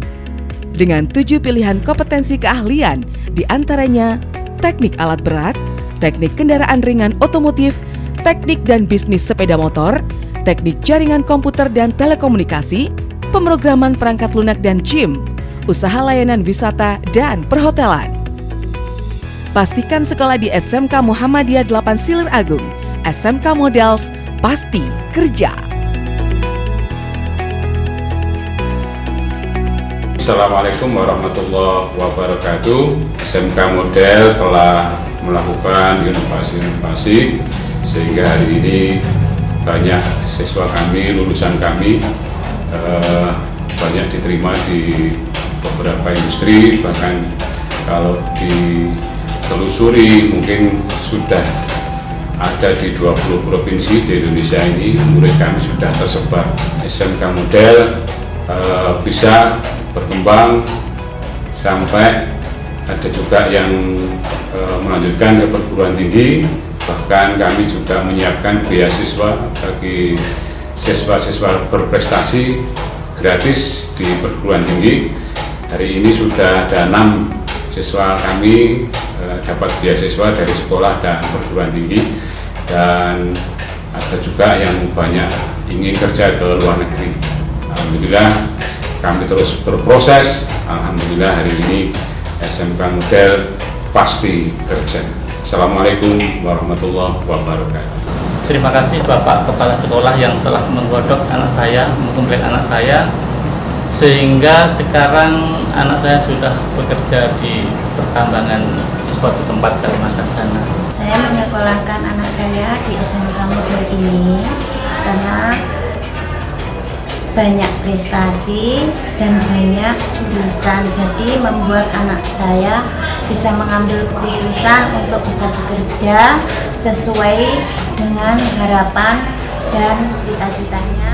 Dengan 7 pilihan kompetensi keahlian, diantaranya teknik alat berat, teknik kendaraan ringan otomotif, teknik dan bisnis sepeda motor, teknik jaringan komputer dan telekomunikasi, pemrograman perangkat lunak dan SIM, usaha layanan wisata dan perhotelan. Pastikan sekolah di SMK Muhammadiyah 8 Silir Agung, SMK Models, pasti kerja. Assalamualaikum warahmatullahi wabarakatuh. SMK Model telah melakukan inovasi-inovasi sehingga hari ini banyak siswa kami, lulusan kami banyak diterima di beberapa industri, bahkan kalau ditelusuri mungkin sudah ada di 20 provinsi di Indonesia ini. Murid kami sudah tersebar. SMK Model bisa berkembang sampai ada juga yang melanjutkan ke perguruan tinggi. Bahkan kami juga menyiapkan beasiswa bagi siswa-siswa berprestasi gratis di perguruan tinggi. Hari ini sudah ada 6 siswa kami dapat beasiswa dari sekolah dan perguruan tinggi, dan ada juga yang banyak ingin kerja ke luar negeri. Alhamdulillah kami terus berproses. Alhamdulillah hari ini SMK Model pasti kerja. Assalamualaikum warahmatullahi wabarakatuh. Terima kasih Bapak Kepala Sekolah yang telah menggodok anak saya, mengkomplek anak saya, sehingga sekarang anak saya sudah bekerja di pertambangan di suatu tempat Kalimantan sana. Saya menyekolahkan anak saya di SMK Model ini karena banyak prestasi dan banyak jurusan, jadi membuat anak saya bisa mengambil keputusan untuk bisa bekerja sesuai dengan harapan dan cita-citanya.